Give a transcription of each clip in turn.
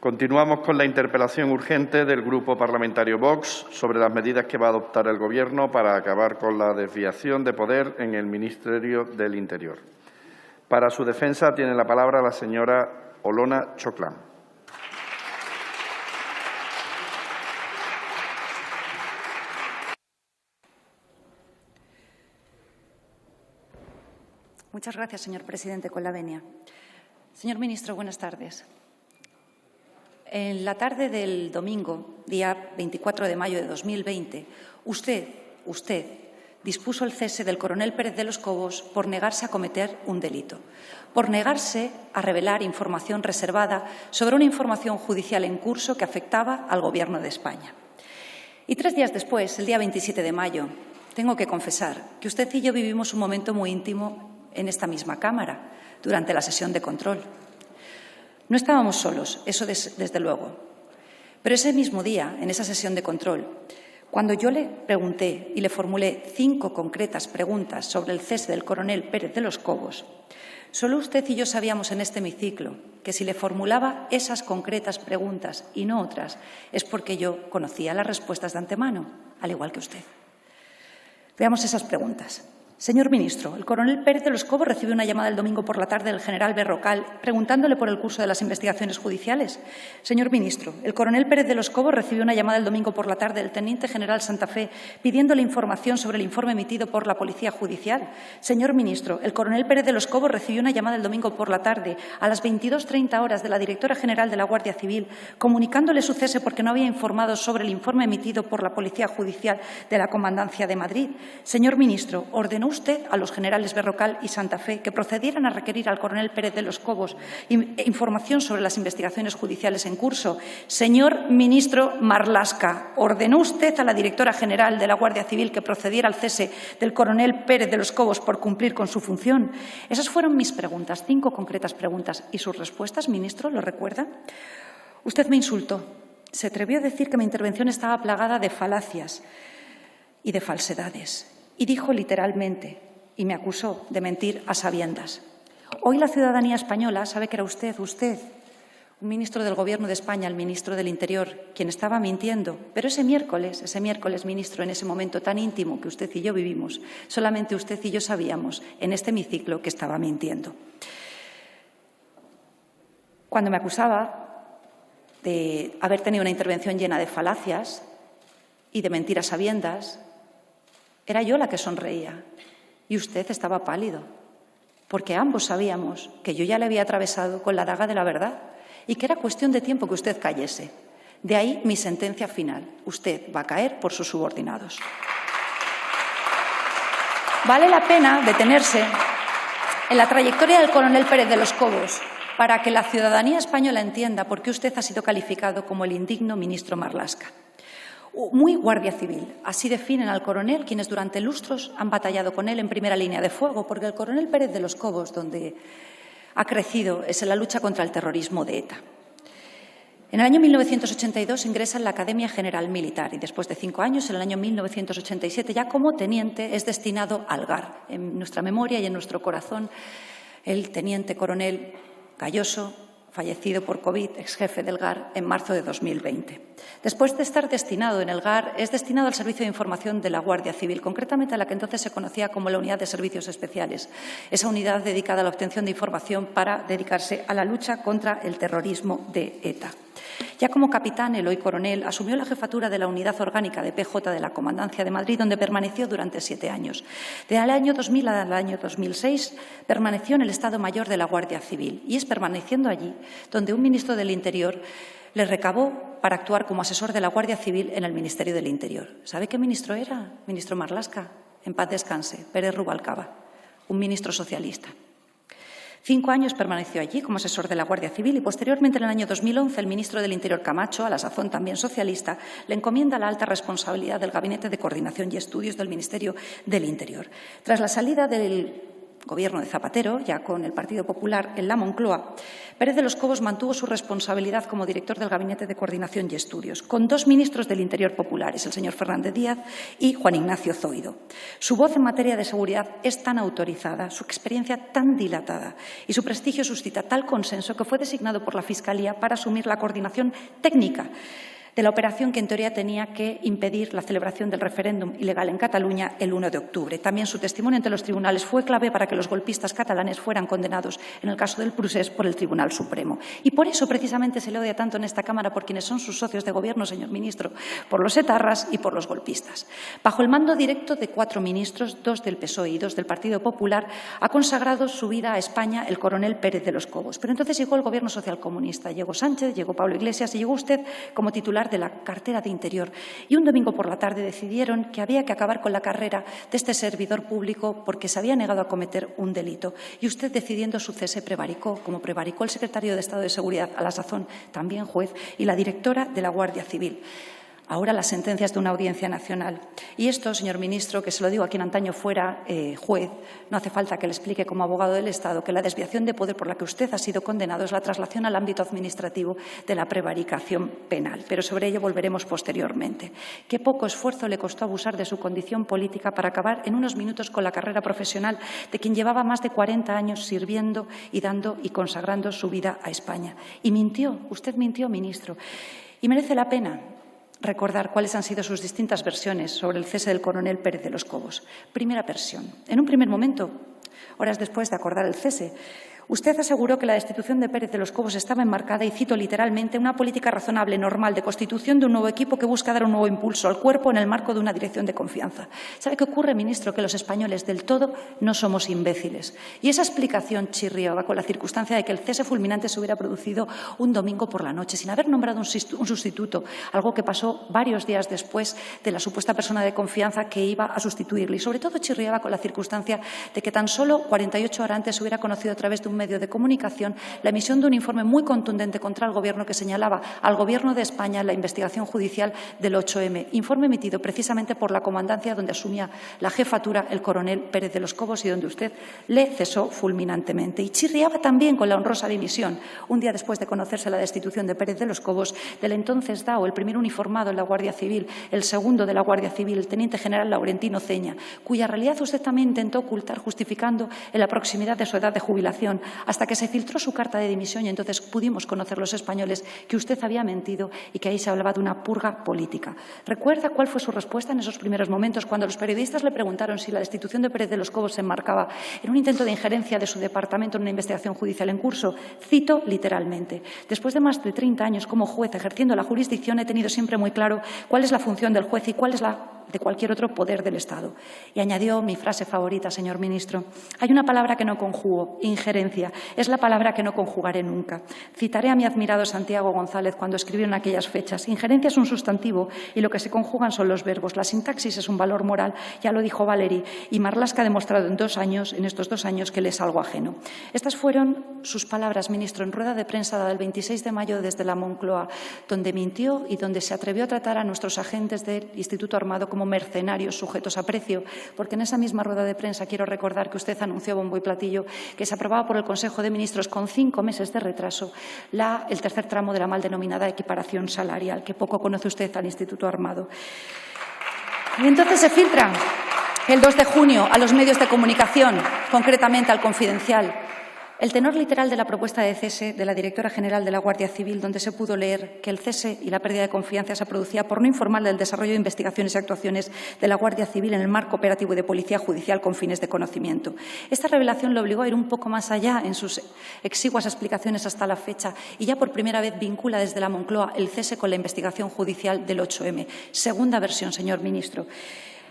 Continuamos con la interpelación urgente del Grupo Parlamentario Vox sobre las medidas que va a adoptar el Gobierno para acabar con la desviación de poder en el Ministerio del Interior. Para su defensa tiene la palabra la señora Olona Choclán. Muchas gracias, señor presidente, con la venia. Señor ministro, buenas tardes. En la tarde del domingo, día 24 de mayo de 2020, usted dispuso el cese del coronel Pérez de los Cobos por negarse a cometer un delito, por negarse a revelar información reservada sobre una información judicial en curso que afectaba al Gobierno de España. Y 3 días después, el día 27 de mayo, tengo que confesar que usted y yo vivimos un momento muy íntimo en esta misma Cámara, durante la sesión de control. No estábamos solos, eso desde luego. Pero ese mismo día, en esa sesión de control, cuando yo le pregunté y le formulé 5 concretas preguntas sobre el cese del coronel Pérez de los Cobos, solo usted y yo sabíamos en este hemiciclo que si le formulaba esas concretas preguntas y no otras, es porque yo conocía las respuestas de antemano, al igual que usted. Veamos esas preguntas. Señor ministro, el coronel Pérez de los Cobos recibió una llamada el domingo por la tarde del general Berrocal preguntándole por el curso de las investigaciones judiciales. Señor ministro, el coronel Pérez de los Cobos recibió una llamada el domingo por la tarde del teniente general Santa Fe pidiéndole información sobre el informe emitido por la Policía Judicial. Señor ministro, el coronel Pérez de los Cobos recibió una llamada el domingo por la tarde a las 22:30 horas de la directora general de la Guardia Civil comunicándole su cese porque no había informado sobre el informe emitido por la Policía Judicial de la Comandancia de Madrid. Señor ministro, ordenó usted a los generales Berrocal y Santa Fe que procedieran a requerir al coronel Pérez de los Cobos información sobre las investigaciones judiciales en curso. Señor ministro Marlaska, ¿ordenó usted a la directora general de la Guardia Civil que procediera al cese del coronel Pérez de los Cobos por cumplir con su función? Esas fueron mis preguntas, 5 concretas preguntas. ¿Y sus respuestas, ministro, lo recuerda? Usted me insultó. Se atrevió a decir que mi intervención estaba plagada de falacias y de falsedades. Y dijo literalmente, y me acusó de mentir a sabiendas. Hoy la ciudadanía española sabe que era usted, un ministro del Gobierno de España, el ministro del Interior, quien estaba mintiendo. Pero ese miércoles, ministro, en ese momento tan íntimo que usted y yo vivimos, solamente usted y yo sabíamos en este hemiciclo que estaba mintiendo. Cuando me acusaba de haber tenido una intervención llena de falacias y de mentir a sabiendas, era yo la que sonreía y usted estaba pálido, porque ambos sabíamos que yo ya le había atravesado con la daga de la verdad y que era cuestión de tiempo que usted cayese. De ahí mi sentencia final. Usted va a caer por sus subordinados. Vale la pena detenerse en la trayectoria del coronel Pérez de los Cobos para que la ciudadanía española entienda por qué usted ha sido calificado como el indigno ministro Marlaska. Muy Guardia Civil. Así definen al coronel quienes durante lustros han batallado con él en primera línea de fuego, porque el coronel Pérez de los Cobos, donde ha crecido, es en la lucha contra el terrorismo de ETA. En el año 1982 ingresa en la Academia General Militar y después de 5 años, en el año 1987, ya como teniente, es destinado al GAR. En nuestra memoria y en nuestro corazón, el teniente coronel Galloso, fallecido por COVID, ex jefe del GAR, en marzo de 2020. Después de estar destinado en el GAR, es destinado al Servicio de Información de la Guardia Civil, concretamente a la que entonces se conocía como la Unidad de Servicios Especiales, esa unidad dedicada a la obtención de información para dedicarse a la lucha contra el terrorismo de ETA. Ya como capitán, el hoy coronel asumió la jefatura de la Unidad Orgánica de PJ de la Comandancia de Madrid, donde permaneció durante 7 años. Del año 2000 al año 2006 permaneció en el Estado Mayor de la Guardia Civil y es permaneciendo allí donde un ministro del Interior le recabó para actuar como asesor de la Guardia Civil en el Ministerio del Interior. ¿Sabe qué ministro era? Ministro Marlaska, en paz descanse, Pérez Rubalcaba, un ministro socialista. 5 años permaneció allí como asesor de la Guardia Civil y posteriormente, en el año 2011, el ministro del Interior Camacho, a la sazón también socialista, le encomienda la alta responsabilidad del Gabinete de Coordinación y Estudios del Ministerio del Interior. Tras la salida del Gobierno de Zapatero, ya con el Partido Popular en la Moncloa, Pérez de los Cobos mantuvo su responsabilidad como director del Gabinete de Coordinación y Estudios, con dos ministros del Interior populares, el señor Fernández Díaz y Juan Ignacio Zoido. Su voz en materia de seguridad es tan autorizada, su experiencia tan dilatada y su prestigio suscita tal consenso que fue designado por la Fiscalía para asumir la coordinación técnica de la operación que en teoría tenía que impedir la celebración del referéndum ilegal en Cataluña el 1 de octubre. También su testimonio ante los tribunales fue clave para que los golpistas catalanes fueran condenados, en el caso del Prusés, por el Tribunal Supremo. Y por eso, precisamente, se le odia tanto en esta Cámara por quienes son sus socios de Gobierno, señor ministro, por los etarras y por los golpistas. Bajo el mando directo de 4 ministros, 2 del PSOE y 2 del Partido Popular, ha consagrado su vida a España el coronel Pérez de los Cobos. Pero entonces llegó el Gobierno socialcomunista, llegó Sánchez, llegó Pablo Iglesias y llegó usted como titular de la cartera de Interior. Y un domingo por la tarde decidieron que había que acabar con la carrera de este servidor público porque se había negado a cometer un delito. Y usted, decidiendo su cese, prevaricó, como prevaricó el secretario de Estado de Seguridad, a la sazón también juez, y la directora de la Guardia Civil. Ahora las sentencias de una audiencia nacional. Y esto, señor ministro, que se lo digo a quien antaño fuera juez, no hace falta que le explique como abogado del Estado que la desviación de poder por la que usted ha sido condenado es la traslación al ámbito administrativo de la prevaricación penal. Pero sobre ello volveremos posteriormente. Qué poco esfuerzo le costó abusar de su condición política para acabar en unos minutos con la carrera profesional de quien llevaba más de 40 años sirviendo y dando y consagrando su vida a España. Y mintió, usted mintió, ministro. Y merece la pena recordar cuáles han sido sus distintas versiones sobre el cese del coronel Pérez de los Cobos. Primera versión. En un primer momento, horas después de acordar el cese, usted aseguró que la destitución de Pérez de los Cobos estaba enmarcada, y cito literalmente, una política razonable, normal, de constitución de un nuevo equipo que busca dar un nuevo impulso al cuerpo en el marco de una dirección de confianza. ¿Sabe qué ocurre, ministro? Que los españoles del todo no somos imbéciles. Y esa explicación chirriaba con la circunstancia de que el cese fulminante se hubiera producido un domingo por la noche, sin haber nombrado un sustituto, algo que pasó varios días después de la supuesta persona de confianza que iba a sustituirle. Y sobre todo chirriaba con la circunstancia de que tan solo 48 horas antes se hubiera conocido a través de un medio de comunicación la emisión de un informe muy contundente contra el Gobierno que señalaba al Gobierno de España la investigación judicial del 8M, informe emitido precisamente por la comandancia donde asumía la jefatura el coronel Pérez de los Cobos y donde usted le cesó fulminantemente. Y chirriaba también con la honrosa dimisión, un día después de conocerse la destitución de Pérez de los Cobos, del entonces DAO, el primer uniformado en la Guardia Civil, el segundo de la Guardia Civil, el teniente general Laurentino Ceña, cuya realidad usted también intentó ocultar justificando en la proximidad de su edad de jubilación, hasta que se filtró su carta de dimisión y entonces pudimos conocer los españoles que usted había mentido y que ahí se hablaba de una purga política. ¿Recuerda cuál fue su respuesta en esos primeros momentos cuando los periodistas le preguntaron si la destitución de Pérez de los Cobos se enmarcaba en un intento de injerencia de su departamento en una investigación judicial en curso? Cito literalmente: después de más de 30 años como juez ejerciendo la jurisdicción, he tenido siempre muy claro cuál es la función del juez y cuál es la de cualquier otro poder del Estado. Y añadió mi frase favorita, señor ministro: hay una palabra que no conjugo, injerencia. Es la palabra que no conjugaré nunca. Citaré a mi admirado Santiago González cuando escribió en aquellas fechas: injerencia es un sustantivo y lo que se conjugan son los verbos. La sintaxis es un valor moral, ya lo dijo Valéry, y Marlaska ha demostrado en estos 2 años que le es algo ajeno. Estas fueron sus palabras, ministro, en rueda de prensa dada el 26 de mayo desde la Moncloa, donde mintió y donde se atrevió a tratar a nuestros agentes del Instituto Armado como mercenarios sujetos a precio, porque en esa misma rueda de prensa quiero recordar que usted anunció bombo y platillo que se aprobaba por el Consejo de Ministros con 5 meses de retraso el tercer tramo de la mal denominada equiparación salarial, que poco conoce usted al Instituto Armado. Y entonces se filtra el 2 de junio a los medios de comunicación, concretamente al Confidencial, el tenor literal de la propuesta de cese de la directora general de la Guardia Civil, donde se pudo leer que el cese y la pérdida de confianza se producía por no informar del desarrollo de investigaciones y actuaciones de la Guardia Civil en el marco operativo de policía judicial con fines de conocimiento. Esta revelación le obligó a ir un poco más allá en sus exiguas explicaciones hasta la fecha y ya por primera vez vincula desde la Moncloa el cese con la investigación judicial del 8M. Segunda versión, señor ministro.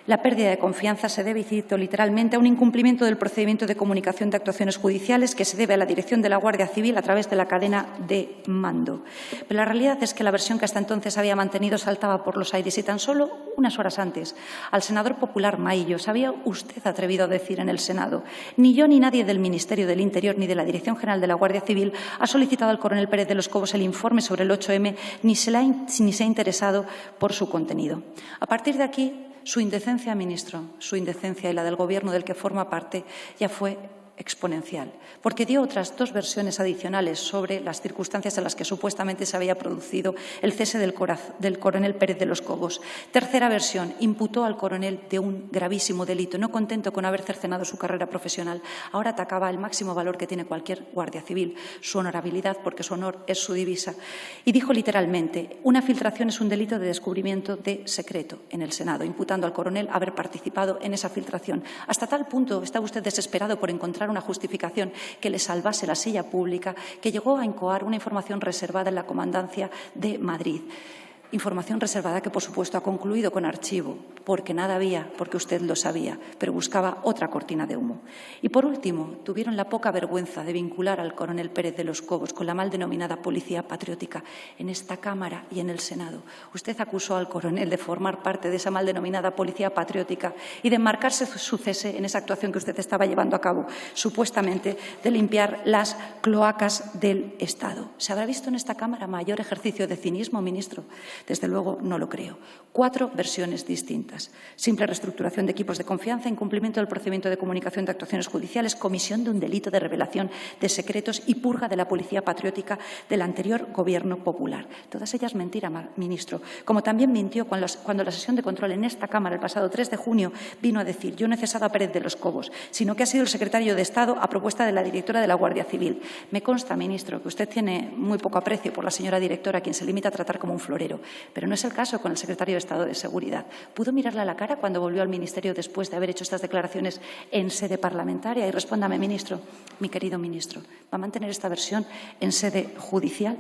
La pérdida de confianza se debe, y cito literalmente, a un incumplimiento del procedimiento de comunicación de actuaciones judiciales que se debe a la dirección de la Guardia Civil a través de la cadena de mando. Pero la realidad es que la versión que hasta entonces había mantenido saltaba por los aires y tan solo unas horas antes al senador popular Maillo se había usted atrevido a decir en el Senado: ni yo ni nadie del Ministerio del Interior ni de la Dirección General de la Guardia Civil ha solicitado al coronel Pérez de los Cobos el informe sobre el 8M ni se ha interesado por su contenido. A partir de aquí, su indecencia, ministro, su indecencia y la del Gobierno del que forma parte ya fue exponencial, porque dio otras dos versiones adicionales sobre las circunstancias en las que supuestamente se había producido el cese del coronel Pérez de los Cobos. Tercera versión, imputó al coronel de un gravísimo delito. No contento con haber cercenado su carrera profesional, ahora atacaba el máximo valor que tiene cualquier guardia civil, su honorabilidad, porque su honor es su divisa. Y dijo literalmente, una filtración es un delito de descubrimiento de secreto en el Senado, imputando al coronel haber participado en esa filtración. Hasta tal punto estaba usted desesperado por encontrar una justificación que le salvase la silla pública, que llegó a incoar una información reservada en la Comandancia de Madrid. Información reservada que, por supuesto, ha concluido con archivo, porque nada había, porque usted lo sabía, pero buscaba otra cortina de humo. Y, por último, tuvieron la poca vergüenza de vincular al coronel Pérez de los Cobos con la mal denominada Policía Patriótica. En esta Cámara y en el Senado, usted acusó al coronel de formar parte de esa mal denominada Policía Patriótica y de enmarcarse su cese en esa actuación que usted estaba llevando a cabo, supuestamente de limpiar las cloacas del Estado. ¿Se habrá visto en esta Cámara mayor ejercicio de cinismo, ministro? Desde luego, no lo creo. 4 versiones distintas. Simple reestructuración de equipos de confianza, incumplimiento del procedimiento de comunicación de actuaciones judiciales, comisión de un delito de revelación de secretos y purga de la Policía Patriótica del anterior Gobierno popular. Todas ellas mentiras, ministro. Como también mintió cuando la sesión de control en esta Cámara el pasado 3 de junio vino a decir yo no he cesado a Pérez de los Cobos, sino que ha sido el secretario de Estado a propuesta de la directora de la Guardia Civil. Me consta, ministro, que usted tiene muy poco aprecio por la señora directora, a quien se limita a tratar como un florero. Pero no es el caso con el secretario de Estado de Seguridad. ¿Pudo mirarle a la cara cuando volvió al Ministerio después de haber hecho estas declaraciones en sede parlamentaria? Y respóndame, ministro, mi querido ministro, ¿va a mantener esta versión en sede judicial?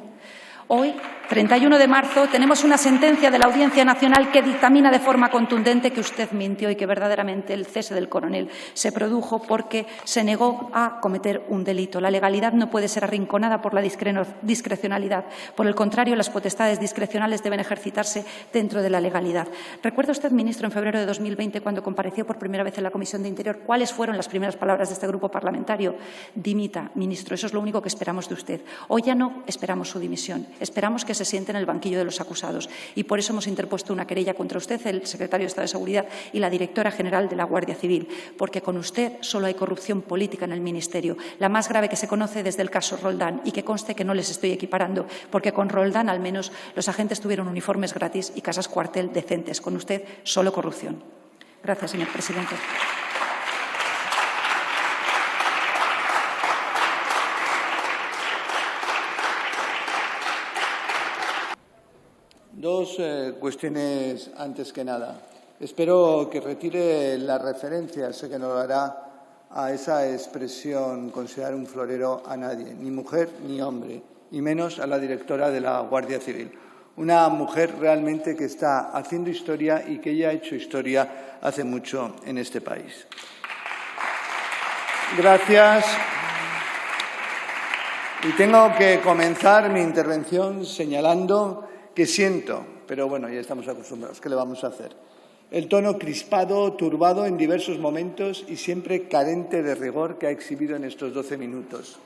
Hoy, 31 de marzo, tenemos una sentencia de la Audiencia Nacional que dictamina de forma contundente que usted mintió y que verdaderamente el cese del coronel se produjo porque se negó a cometer un delito. La legalidad no puede ser arrinconada por la discrecionalidad. Por el contrario, las potestades discrecionales deben ejercitarse dentro de la legalidad. ¿Recuerda usted, ministro, en febrero de 2020, cuando compareció por primera vez en la Comisión de Interior, cuáles fueron las primeras palabras de este grupo parlamentario? Dimita, ministro. Eso es lo único que esperamos de usted. Hoy ya no esperamos su dimisión. Esperamos que se siente en el banquillo de los acusados y por eso hemos interpuesto una querella contra usted, el secretario de Estado de Seguridad y la directora general de la Guardia Civil, porque con usted solo hay corrupción política en el Ministerio, la más grave que se conoce desde el caso Roldán, y que conste que no les estoy equiparando, porque con Roldán al menos los agentes tuvieron uniformes gratis y casas cuartel decentes. Con usted solo corrupción. Gracias, señor presidente. Dos cuestiones antes que nada. Espero que retire la referencia, sé que no lo hará, a esa expresión considerar un florero a nadie, ni mujer ni hombre, y menos a la directora de la Guardia Civil. Una mujer realmente que está haciendo historia y que ya ha hecho historia hace mucho en este país. Gracias. Y tengo que comenzar mi intervención señalando que siento, pero bueno, ya estamos acostumbrados, ¿qué le vamos a hacer? El tono crispado, turbado en diversos momentos y siempre carente de rigor que ha exhibido en estos 12 minutos.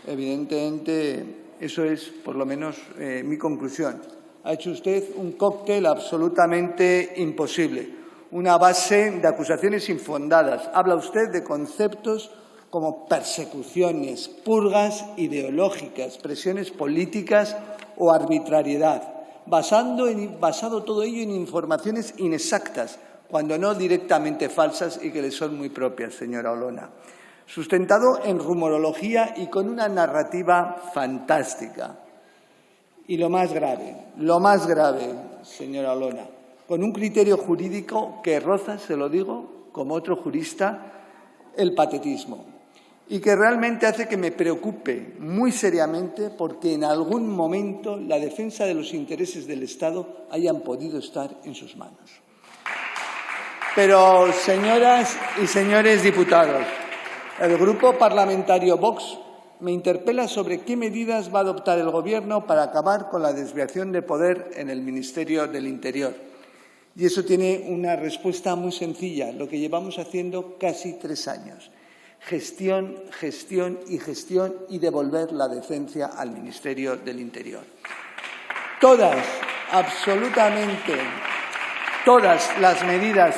Evidentemente, eso es, por lo menos, mi conclusión. Ha hecho usted un cóctel absolutamente imposible, una base de acusaciones infundadas. Habla usted de conceptos como persecuciones, purgas ideológicas, presiones políticas o arbitrariedad, basado todo ello en informaciones inexactas, cuando no directamente falsas y que le son muy propias, señora Olona. Sustentado en rumorología y con una narrativa fantástica. Y lo más grave, señora Olona, con un criterio jurídico que roza, se lo digo, como otro jurista, el patetismo. Y que realmente hace que me preocupe muy seriamente porque en algún momento la defensa de los intereses del Estado hayan podido estar en sus manos. Pero, señoras y señores diputados, el Grupo Parlamentario Vox me interpela sobre qué medidas va a adoptar el Gobierno para acabar con la desviación de poder en el Ministerio del Interior. Y eso tiene una respuesta muy sencilla, lo que llevamos haciendo casi 3 años. Gestión, gestión y devolver la decencia al Ministerio del Interior. Todas, absolutamente todas las medidas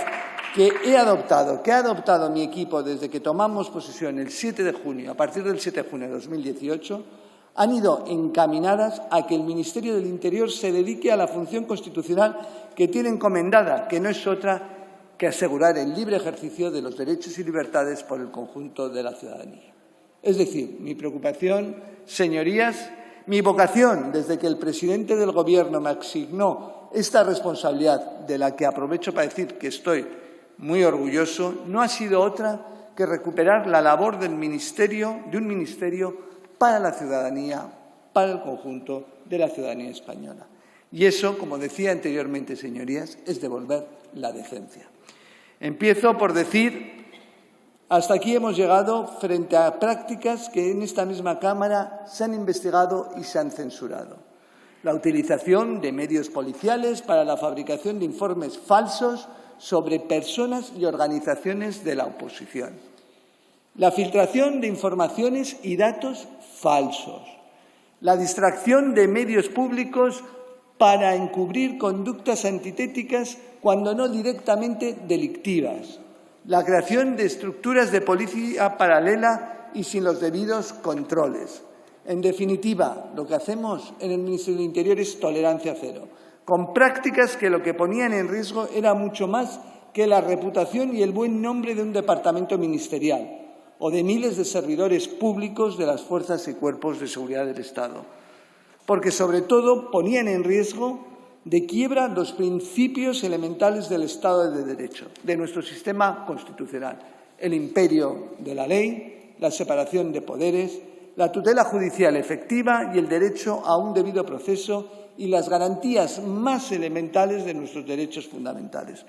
que ha adoptado mi equipo desde que tomamos posesión el 7 de junio, a partir del 7 de junio de 2018, han ido encaminadas a que el Ministerio del Interior se dedique a la función constitucional que tiene encomendada, que no es otra que asegurar el libre ejercicio de los derechos y libertades por el conjunto de la ciudadanía. Es decir, mi preocupación, señorías, mi vocación desde que el presidente del Gobierno me asignó esta responsabilidad, de la que aprovecho para decir que estoy muy orgulloso, no ha sido otra que recuperar la labor de un ministerio para la ciudadanía, para el conjunto de la ciudadanía española. Y eso, como decía anteriormente, señorías, es devolver la decencia. Empiezo por decir, hasta aquí hemos llegado frente a prácticas que en esta misma Cámara se han investigado y se han censurado. La utilización de medios policiales para la fabricación de informes falsos sobre personas y organizaciones de la oposición. La filtración de informaciones y datos falsos. La distracción de medios públicos para encubrir conductas antitéticas cuando no directamente delictivas. La creación de estructuras de policía paralela y sin los debidos controles. En definitiva, lo que hacemos en el Ministerio del Interior es tolerancia cero, con prácticas que lo que ponían en riesgo era mucho más que la reputación y el buen nombre de un departamento ministerial o de miles de servidores públicos de las fuerzas y cuerpos de seguridad del Estado, porque sobre todo ponían en riesgo de quiebra los principios elementales del Estado de Derecho, de nuestro sistema constitucional, el imperio de la ley, la separación de poderes, la tutela judicial efectiva y el derecho a un debido proceso y las garantías más elementales de nuestros derechos fundamentales.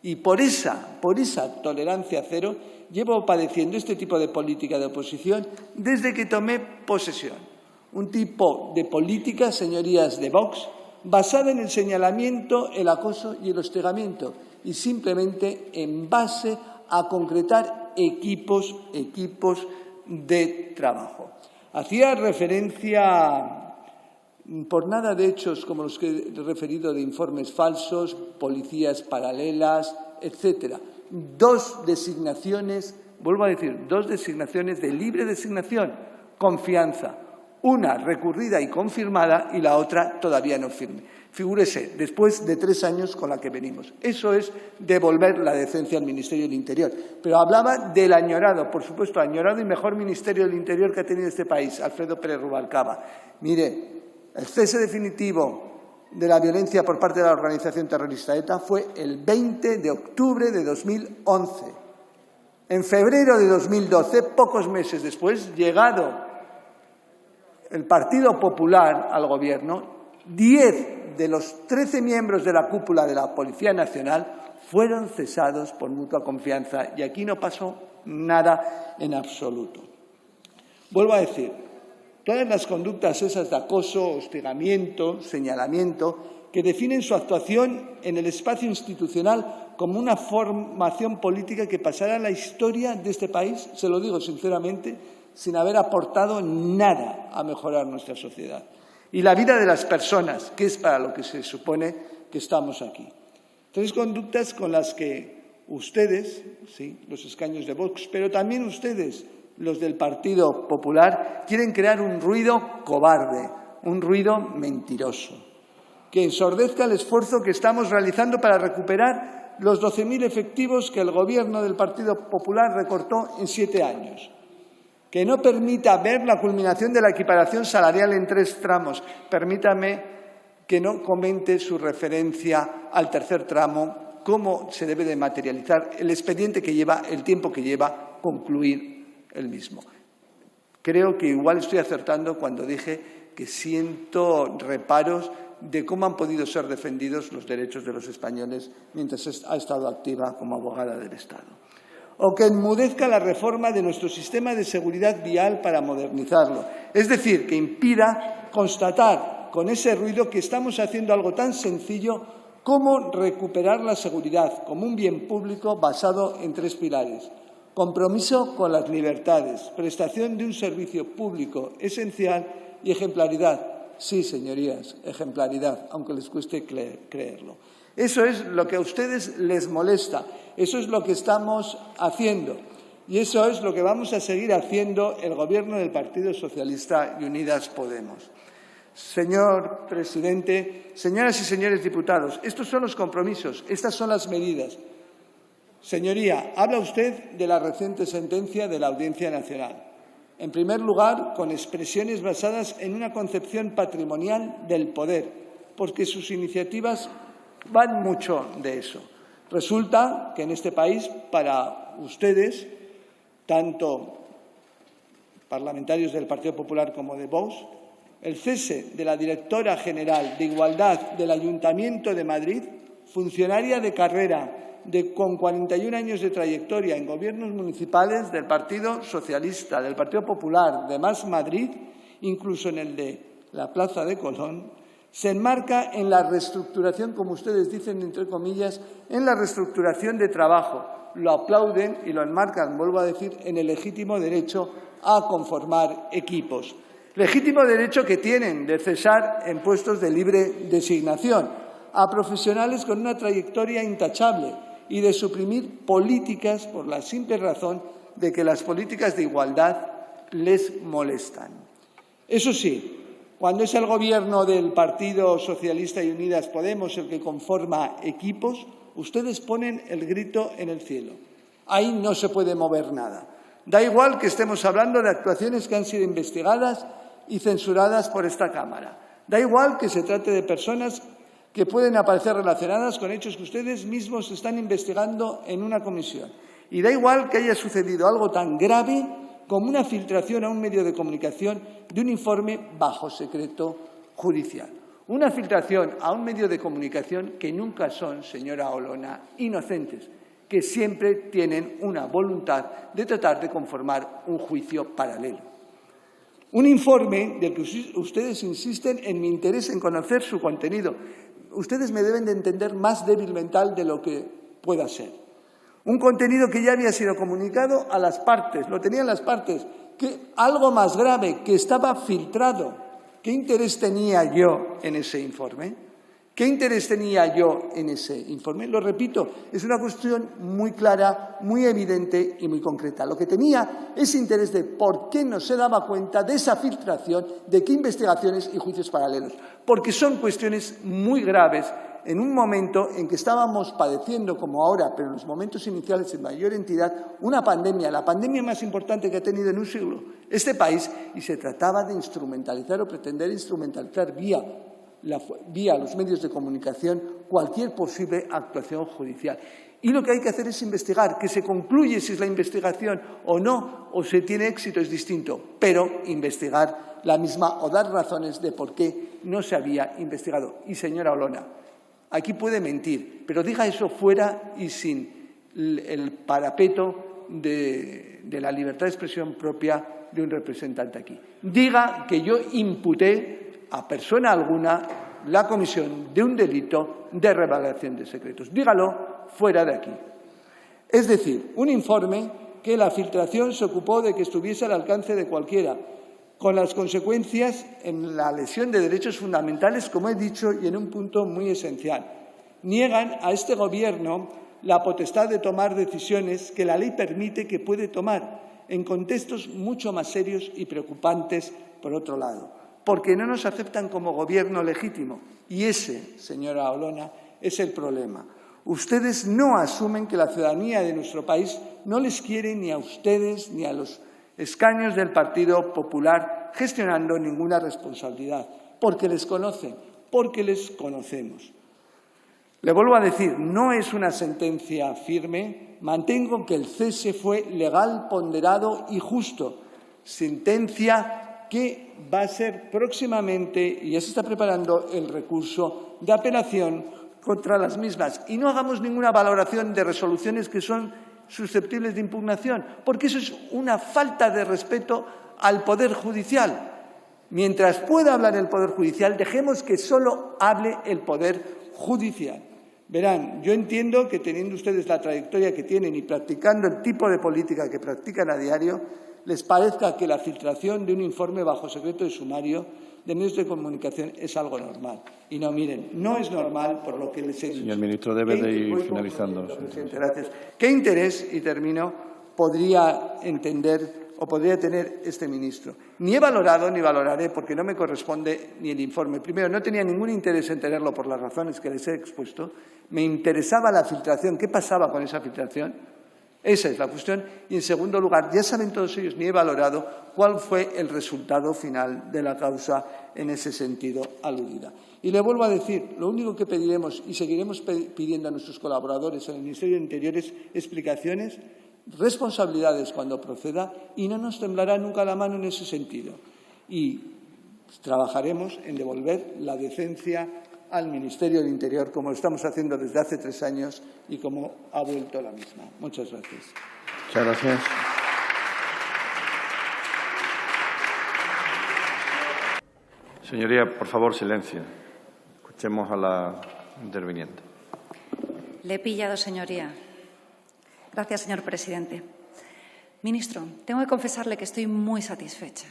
Y por esa tolerancia cero llevo padeciendo este tipo de política de oposición desde que tomé posesión. Un tipo de política, señorías de Vox, basada en el señalamiento, el acoso y el hostigamiento, y simplemente en base a concretar equipos de trabajo. Hacía referencia, por nada de hechos como los que he referido de informes falsos, policías paralelas, etcétera. Dos designaciones, vuelvo a decir, dos designaciones de libre designación, confianza. Una recurrida y confirmada y la otra todavía no firme. Figúrese, después de 3 años con la que venimos. Eso es devolver la decencia al Ministerio del Interior. Pero hablaba del añorado, por supuesto, añorado y mejor Ministerio del Interior que ha tenido este país, Alfredo Pérez Rubalcaba. Mire, el cese definitivo de la violencia por parte de la organización terrorista ETA fue el 20 de octubre de 2011. En febrero de 2012, pocos meses después, llegado el Partido Popular al Gobierno, 10 de los 13 miembros de la cúpula de la Policía Nacional fueron cesados por mutua confianza y aquí no pasó nada en absoluto. Vuelvo a decir, todas las conductas esas de acoso, hostigamiento, señalamiento, que definen su actuación en el espacio institucional como una formación política que pasará a la historia de este país, se lo digo sinceramente, sin haber aportado nada a mejorar nuestra sociedad. Y la vida de las personas, que es para lo que se supone que estamos aquí. 3 conductas con las que ustedes, sí, los escaños de Vox, pero también ustedes, los del Partido Popular, quieren crear un ruido cobarde, un ruido mentiroso, que ensordezca el esfuerzo que estamos realizando para recuperar los 12.000 efectivos que el Gobierno del Partido Popular recortó en 7 años. Que no permita ver la culminación de la equiparación salarial en 3 tramos. Permítame que no comente su referencia al tercer tramo, cómo se debe de materializar el expediente que lleva, el tiempo que lleva concluir el mismo. Creo que igual estoy acertando cuando dije que siento reparos de cómo han podido ser defendidos los derechos de los españoles mientras ha estado activa como abogada del Estado. O que enmudezca la reforma de nuestro sistema de seguridad vial para modernizarlo. Es decir, que impida constatar con ese ruido que estamos haciendo algo tan sencillo como recuperar la seguridad como un bien público basado en 3 pilares. Compromiso con las libertades, prestación de un servicio público esencial y ejemplaridad. Sí, señorías, ejemplaridad, aunque les cueste creerlo. Eso es lo que a ustedes les molesta. Eso es lo que estamos haciendo. Y eso es lo que vamos a seguir haciendo el Gobierno del Partido Socialista y Unidas Podemos. Señor presidente, señoras y señores diputados, estos son los compromisos, estas son las medidas. Señoría, habla usted de la reciente sentencia de la Audiencia Nacional. En primer lugar, con expresiones basadas en una concepción patrimonial del poder, porque sus iniciativas van mucho de eso. Resulta que en este país, para ustedes, tanto parlamentarios del Partido Popular como de Vox, el cese de la directora general de Igualdad del Ayuntamiento de Madrid, funcionaria de carrera con 41 años de trayectoria en gobiernos municipales del Partido Socialista, del Partido Popular, de Más Madrid, incluso en el de la Plaza de Colón, se enmarca en la reestructuración, como ustedes dicen, entre comillas, en la reestructuración de trabajo. Lo aplauden y lo enmarcan, vuelvo a decir, en el legítimo derecho a conformar equipos. Legítimo derecho que tienen de cesar en puestos de libre designación a profesionales con una trayectoria intachable y de suprimir políticas por la simple razón de que las políticas de igualdad les molestan. Eso sí, cuando es el Gobierno del Partido Socialista y Unidas Podemos el que conforma equipos, ustedes ponen el grito en el cielo. Ahí no se puede mover nada. Da igual que estemos hablando de actuaciones que han sido investigadas y censuradas por esta Cámara. Da igual que se trate de personas que pueden aparecer relacionadas con hechos que ustedes mismos están investigando en una comisión. Y da igual que haya sucedido algo tan grave como una filtración a un medio de comunicación de un informe bajo secreto judicial. Una filtración a un medio de comunicación que nunca son, señora Olona, inocentes, que siempre tienen una voluntad de tratar de conformar un juicio paralelo. Un informe del que ustedes insisten en mi interés en conocer su contenido. Ustedes me deben de entender más débil mental de lo que pueda ser. Un contenido que ya había sido comunicado a las partes, lo tenían las partes, que algo más grave, que estaba filtrado. ¿Qué interés tenía yo en ese informe? ¿Qué interés tenía yo en ese informe? Lo repito, es una cuestión muy clara, muy evidente y muy concreta. Lo que tenía es interés de por qué no se daba cuenta de esa filtración, de qué investigaciones y juicios paralelos. Porque son cuestiones muy graves en un momento en que estábamos padeciendo, como ahora, pero en los momentos iniciales en mayor entidad, una pandemia, la pandemia más importante que ha tenido en un siglo este país, y se trataba de instrumentalizar o pretender instrumentalizar vía los medios de comunicación cualquier posible actuación judicial. Y lo que hay que hacer es investigar, que se concluye si es la investigación o no, o se tiene éxito es distinto, pero investigar la misma o dar razones de por qué no se había investigado. Y, señora Olona, aquí puede mentir, pero diga eso fuera y sin el parapeto de la libertad de expresión propia de un representante aquí. Diga que yo imputé a persona alguna la comisión de un delito de revelación de secretos. Dígalo fuera de aquí. Es decir, un informe que la filtración se ocupó de que estuviese al alcance de cualquiera, con las consecuencias en la lesión de derechos fundamentales, como he dicho, y en un punto muy esencial. Niegan a este Gobierno la potestad de tomar decisiones que la ley permite que puede tomar en contextos mucho más serios y preocupantes, por otro lado, porque no nos aceptan como Gobierno legítimo. Y ese, señora Olona, es el problema. Ustedes no asumen que la ciudadanía de nuestro país no les quiere ni a ustedes ni a los escaños del Partido Popular gestionando ninguna responsabilidad, porque les conocen, porque les conocemos. Le vuelvo a decir, no es una sentencia firme, mantengo que el cese fue legal, ponderado y justo. Sentencia que va a ser próximamente, y ya se está preparando el recurso de apelación contra las mismas. Y no hagamos ninguna valoración de resoluciones que son susceptibles de impugnación, porque eso es una falta de respeto al Poder Judicial. Mientras pueda hablar el Poder Judicial, dejemos que solo hable el Poder Judicial. Verán, yo entiendo que teniendo ustedes la trayectoria que tienen y practicando el tipo de política que practican a diario, les parezca que la filtración de un informe bajo secreto de sumario de medios de comunicación es algo normal. Y no, miren, no es normal por lo que les he dicho. Señor ministro, debe de ir finalizando. Presidente, gracias. ¿Qué interés, y termino, podría entender o podría tener este ministro? Ni he valorado ni valoraré, porque no me corresponde ni el informe. Primero, no tenía ningún interés en tenerlo por las razones que les he expuesto. Me interesaba la filtración. ¿Qué pasaba con esa filtración? Esa es la cuestión. Y, en segundo lugar, ya saben todos ellos, ni he valorado cuál fue el resultado final de la causa en ese sentido aludida. Y le vuelvo a decir, lo único que pediremos y seguiremos pidiendo a nuestros colaboradores en el Ministerio de Interior es explicaciones, responsabilidades cuando proceda, y no nos temblará nunca la mano en ese sentido. Y trabajaremos en devolver la decencia al Ministerio del Interior, como lo estamos haciendo desde hace 3 años y como ha vuelto la misma. Muchas gracias. Muchas gracias. Señoría, por favor, silencio. Escuchemos a la interviniente. Le he pillado, señoría. Gracias, señor presidente. Ministro, tengo que confesarle que estoy muy satisfecha,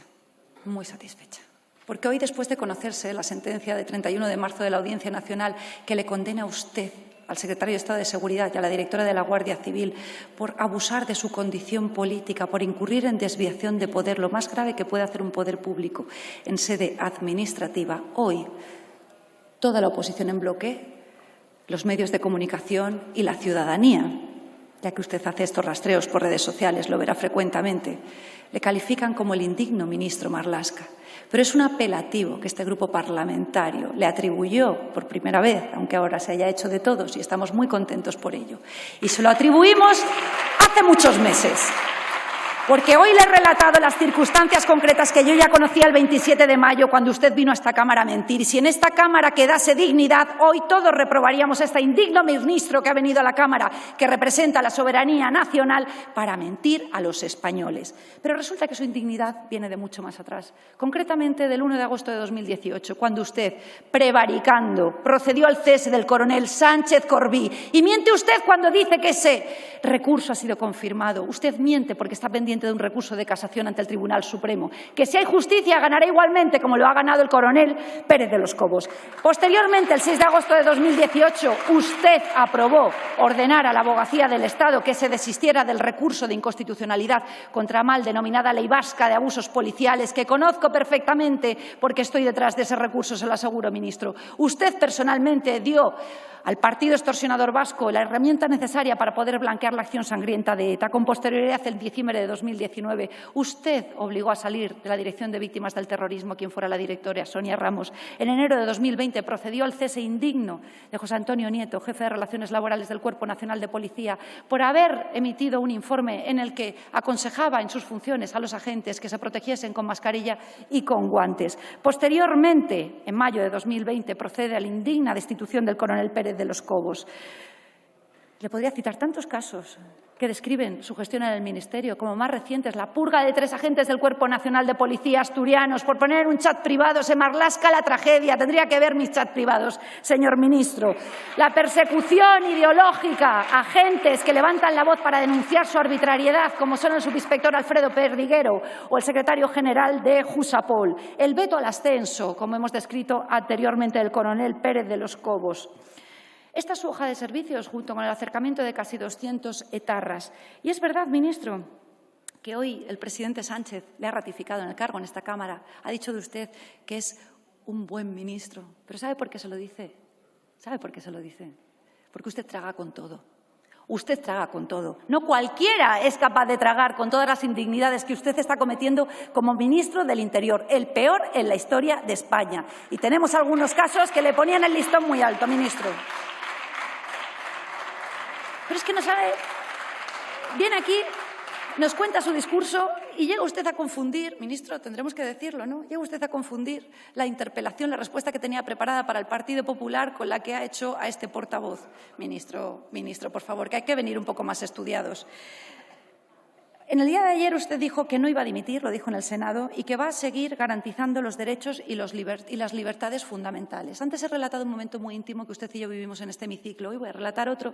porque hoy, después de conocerse la sentencia de 31 de marzo de la Audiencia Nacional que le condena a usted, al secretario de Estado de Seguridad y a la directora de la Guardia Civil por abusar de su condición política, por incurrir en desviación de poder, lo más grave que puede hacer un poder público en sede administrativa, hoy toda la oposición en bloque, los medios de comunicación y la ciudadanía, ya que usted hace estos rastreos por redes sociales, lo verá frecuentemente, le califican como el indigno ministro Marlaska. Pero es un apelativo que este grupo parlamentario le atribuyó por primera vez, aunque ahora se haya hecho de todos y estamos muy contentos por ello. Y se lo atribuimos hace muchos meses. Porque hoy le he relatado las circunstancias concretas que yo ya conocía el 27 de mayo cuando usted vino a esta Cámara a mentir. Y si en esta Cámara quedase dignidad, hoy todos reprobaríamos a este indigno ministro que ha venido a la Cámara, que representa la soberanía nacional, para mentir a los españoles. Pero resulta que su indignidad viene de mucho más atrás. Concretamente del 1 de agosto de 2018, cuando usted, prevaricando, procedió al cese del coronel Sánchez Corbí. Y miente usted cuando dice que ese recurso ha sido confirmado. Usted miente porque está pendiente de un recurso de casación ante el Tribunal Supremo, que si hay justicia ganará igualmente como lo ha ganado el coronel Pérez de los Cobos. Posteriormente, el 6 de agosto de 2018, usted aprobó ordenar a la Abogacía del Estado que se desistiera del recurso de inconstitucionalidad contra mal denominada Ley Vasca de Abusos Policiales, que conozco perfectamente porque estoy detrás de ese recurso, se lo aseguro, ministro. Usted personalmente dio al partido extorsionador vasco la herramienta necesaria para poder blanquear la acción sangrienta de ETA. Con posterioridad, el diciembre de 2019, usted obligó a salir de la Dirección de Víctimas del Terrorismo quien fuera la directora, Sonia Ramos. En enero de 2020 procedió al cese indigno de José Antonio Nieto, jefe de Relaciones Laborales del Cuerpo Nacional de Policía, por haber emitido un informe en el que aconsejaba en sus funciones a los agentes que se protegiesen con mascarilla y con guantes. Posteriormente, en mayo de 2020, procede a la indigna destitución del coronel Pérez de los Cobos. Le podría citar tantos casos que describen su gestión en el Ministerio, como más recientes, la purga de 3 agentes del Cuerpo Nacional de Policía asturianos por poner un chat privado. Se Marlaska la tragedia. Tendría que ver mis chats privados, señor ministro. La persecución ideológica a agentes que levantan la voz para denunciar su arbitrariedad, como son el subinspector Alfredo Perdiguero o el secretario general de Jusapol. El veto al ascenso, como hemos descrito anteriormente, del coronel Pérez de los Cobos. Esta es su hoja de servicios, junto con el acercamiento de casi 200 etarras. Y es verdad, ministro, que hoy el presidente Sánchez le ha ratificado en el cargo en esta Cámara. Ha dicho de usted que es un buen ministro. ¿Pero sabe por qué se lo dice? ¿Sabe por qué se lo dice? Porque usted traga con todo. Usted traga con todo. No cualquiera es capaz de tragar con todas las indignidades que usted está cometiendo como ministro del Interior, el peor en la historia de España. Y tenemos algunos casos que le ponían el listón muy alto, ministro. Pero es que no sabe, viene aquí, nos cuenta su discurso y llega usted a confundir, ministro, tendremos que decirlo, ¿no? Llega usted a confundir la interpelación, la respuesta que tenía preparada para el Partido Popular con la que ha hecho a este portavoz. Ministro, por favor, que hay que venir un poco más estudiados. En el día de ayer usted dijo que no iba a dimitir, lo dijo en el Senado, y que va a seguir garantizando los derechos y las libertades fundamentales. Antes he relatado un momento muy íntimo que usted y yo vivimos en este hemiciclo. Hoy voy a relatar otro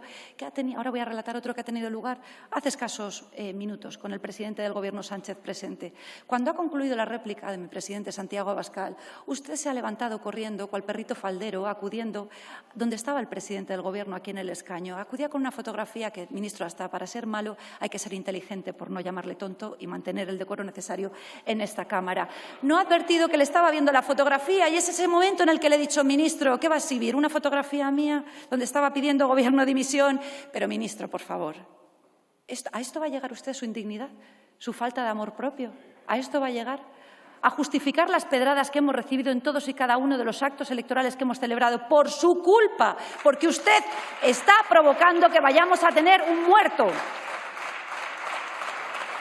ahora voy a relatar otro que ha tenido lugar hace escasos minutos con el presidente del Gobierno, Sánchez, presente. Cuando ha concluido la réplica de mi presidente, Santiago Abascal, usted se ha levantado corriendo, cual perrito faldero, acudiendo donde estaba el presidente del Gobierno, aquí en el escaño. Acudía con una fotografía que, ministro, hasta para ser malo hay que ser inteligente, por no llamarle tonto y mantener el decoro necesario en esta Cámara. No ha advertido que le estaba viendo la fotografía y es ese momento en el que le he dicho, ministro, ¿qué va a exhibir? ¿Una fotografía mía donde estaba pidiendo Gobierno dimisión? Pero, ministro, por favor, ¿a esto va a llegar usted su indignidad? ¿Su falta de amor propio? ¿A esto va a llegar? ¿A justificar las pedradas que hemos recibido en todos y cada uno de los actos electorales que hemos celebrado por su culpa? Porque usted está provocando que vayamos a tener un muerto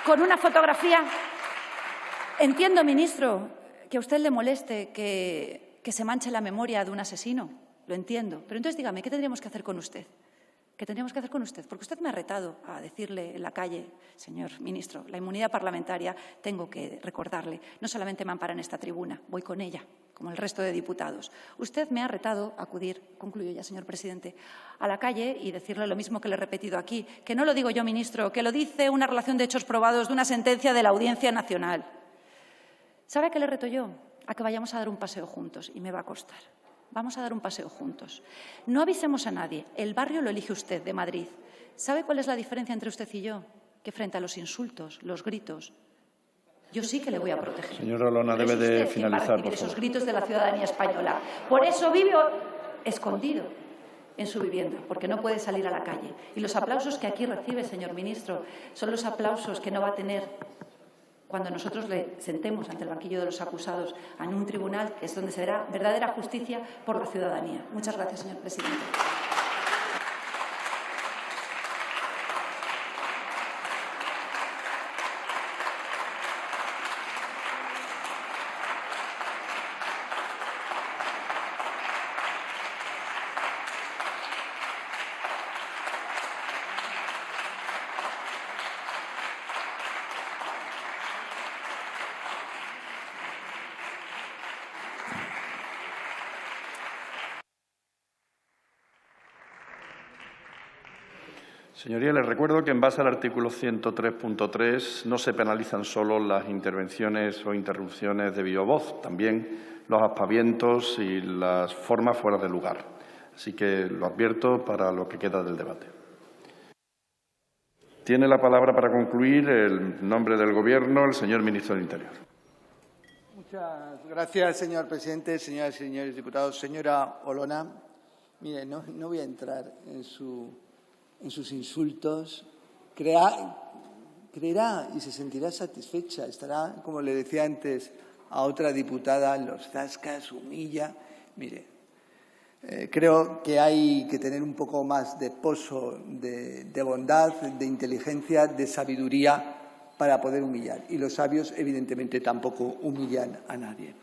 con una fotografía. Entiendo, ministro, que a usted le moleste que se manche la memoria de un asesino. Lo entiendo. Pero entonces dígame, ¿qué tendríamos que hacer con usted? ¿Qué tendríamos que hacer con usted? Porque usted me ha retado a decirle en la calle, señor ministro, la inmunidad parlamentaria, tengo que recordarle, no solamente me ampara en esta tribuna, voy con ella, como el resto de diputados. Usted me ha retado a acudir, concluyo ya, señor presidente, a la calle y decirle lo mismo que le he repetido aquí, que no lo digo yo, ministro, que lo dice una relación de hechos probados de una sentencia de la Audiencia Nacional. ¿Sabe a qué le reto yo? A que vayamos a dar un paseo juntos, y me va a costar. Vamos a dar un paseo juntos. No avisemos a nadie. El barrio lo elige usted, de Madrid. ¿Sabe cuál es la diferencia entre usted y yo? Que frente a los insultos, los gritos, yo sí que le voy a proteger. Señora Olona, debe de finalizar, por favor. Esos gritos de la ciudadanía española. Por eso vive escondido en su vivienda, porque no puede salir a la calle. Y los aplausos que aquí recibe, señor ministro, son los aplausos que no va a tener cuando nosotros le sentemos ante el banquillo de los acusados en un tribunal, que es donde se dará verdadera justicia por la ciudadanía. Muchas gracias, señor presidente. Señoría, les recuerdo que en base al artículo 103.3 no se penalizan solo las intervenciones o interrupciones de viva voz, también los aspavientos y las formas fuera de lugar. Así que lo advierto para lo que queda del debate. Tiene la palabra para concluir, en nombre del Gobierno, el señor ministro del Interior. Muchas gracias, señor presidente, señoras y señores diputados. Señora Olona, mire, no voy a entrar en sus insultos. Creerá y se sentirá satisfecha. Estará, como le decía antes a otra diputada, los zascas, humilla. Mire, creo que hay que tener un poco más de pozo de bondad, de inteligencia, de sabiduría para poder humillar. Y los sabios, evidentemente, tampoco humillan a nadie.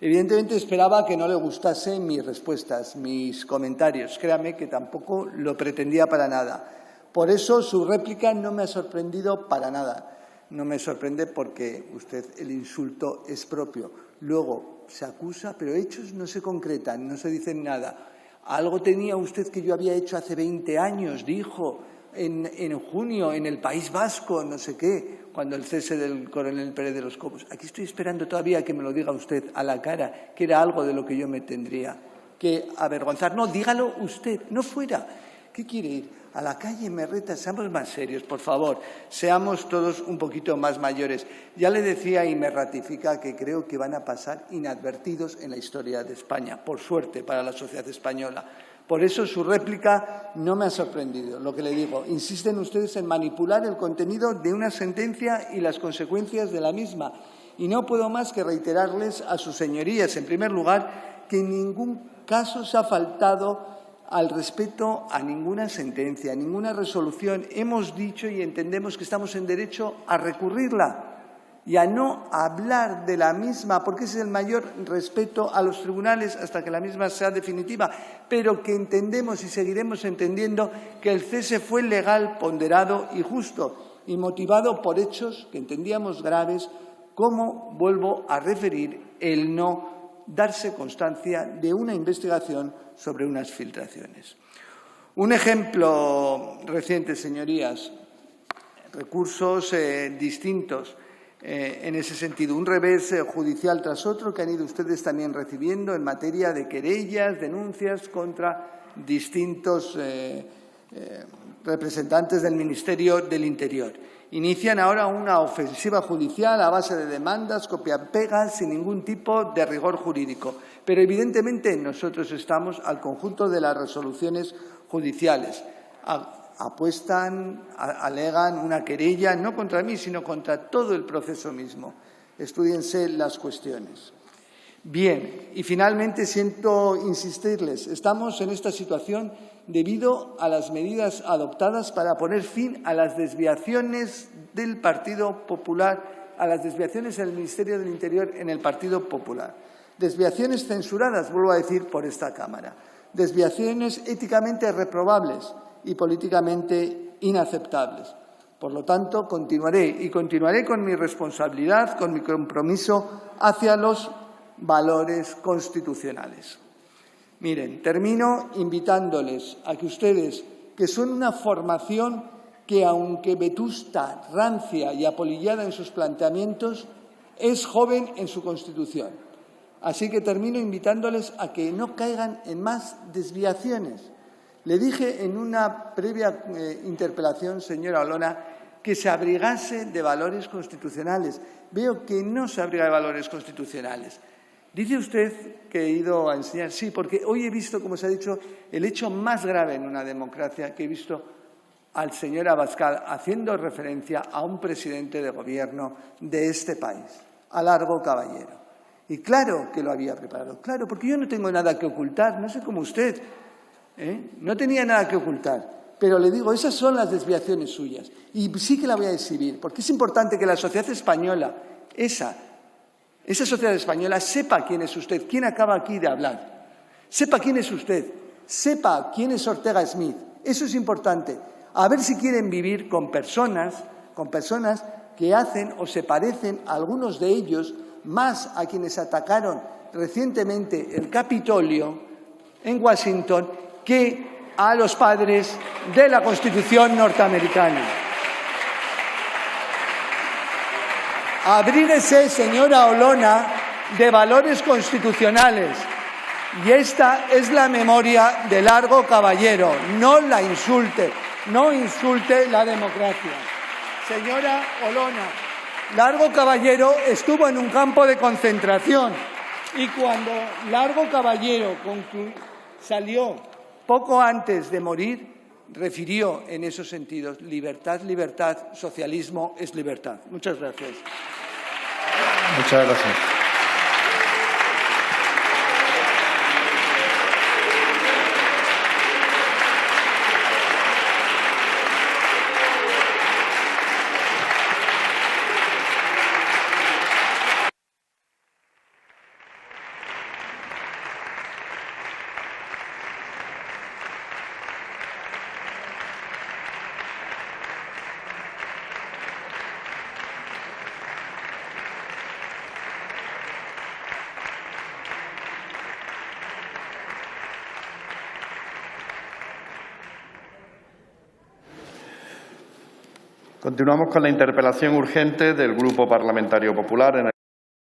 Evidentemente esperaba que no le gustasen mis respuestas, mis comentarios. Créame que tampoco lo pretendía para nada. Por eso su réplica no me ha sorprendido para nada. No me sorprende porque usted el insulto es propio. Luego se acusa, pero hechos no se concretan, no se dicen nada. Algo tenía usted que yo había hecho hace 20 años, dijo en junio en el País Vasco, no sé qué, cuando el cese del coronel Pérez de los Cobos. Aquí estoy esperando todavía que me lo diga usted a la cara, que era algo de lo que yo me tendría que avergonzar. No, dígalo usted, no fuera. ¿Qué quiere ir? A la calle me reta, seamos más serios, por favor. Seamos todos un poquito más mayores. Ya le decía y me ratifica que creo que van a pasar inadvertidos en la historia de España, por suerte para la sociedad española. Por eso su réplica no me ha sorprendido. Lo que le digo, insisten ustedes en manipular el contenido de una sentencia y las consecuencias de la misma. Y no puedo más que reiterarles a sus señorías, en primer lugar, que en ningún caso se ha faltado al respeto a ninguna sentencia, a ninguna resolución. Hemos dicho y entendemos que estamos en derecho a recurrirla y a no hablar de la misma, porque ese es el mayor respeto a los tribunales hasta que la misma sea definitiva, pero que entendemos y seguiremos entendiendo que el cese fue legal, ponderado y justo. y motivado por hechos que entendíamos graves, como, vuelvo a referir, el no darse constancia de una investigación sobre unas filtraciones. Un ejemplo reciente, señorías, recursos distintos en ese sentido, un revés judicial tras otro que han ido ustedes también recibiendo en materia de querellas, denuncias contra distintos representantes del Ministerio del Interior. Inician ahora una ofensiva judicial a base de demandas, copia-pegas, sin ningún tipo de rigor jurídico. Pero, evidentemente, nosotros estamos al conjunto de las resoluciones judiciales. Apuestan, alegan una querella, no contra mí, sino contra todo el proceso mismo. Estúdiense las cuestiones. Bien, y finalmente siento insistirles, estamos en esta situación debido a las medidas adoptadas para poner fin a las desviaciones del Partido Popular, a las desviaciones del Ministerio del Interior en el Partido Popular. Desviaciones censuradas, vuelvo a decir, por esta Cámara. Desviaciones éticamente reprobables y políticamente inaceptables. Por lo tanto, continuaré con mi responsabilidad, con mi compromiso hacia los valores constitucionales. Miren, termino invitándoles a que ustedes, que son una formación que, aunque vetusta, rancia y apolillada en sus planteamientos, es joven en su Constitución. Así que termino invitándoles a que no caigan en más desviaciones. Le dije en una previa interpelación, señora Olona, que se abrigase de valores constitucionales. Veo que no se abriga de valores constitucionales. Dice usted que he ido a enseñar. Sí, porque hoy he visto, como se ha dicho, el hecho más grave en una democracia, que he visto al señor Abascal haciendo referencia a un presidente de gobierno de este país, a Largo Caballero. Y claro que lo había preparado, claro, porque yo no tengo nada que ocultar, no sé como usted, no tenía nada que ocultar. Pero le digo, esas son las desviaciones suyas. Y sí que la voy a exhibir, porque es importante que la sociedad española, esa sociedad española, sepa quién es usted, quién acaba aquí de hablar. Sepa quién es usted, sepa quién es Ortega Smith. Eso es importante. A ver si quieren vivir con personas que hacen o se parecen a algunos de ellos más a quienes atacaron recientemente el Capitolio en Washington que a los padres de la Constitución norteamericana. Abríguese, señora Olona, de valores constitucionales. Y esta es la memoria de Largo Caballero. No la insulte, no insulte la democracia. Señora Olona, Largo Caballero estuvo en un campo de concentración y cuando Largo Caballero salió poco antes de morir, refirió en esos sentidos: libertad, libertad, socialismo es libertad. Muchas gracias. Muchas gracias. Continuamos con la interpelación urgente del Grupo Parlamentario Popular en el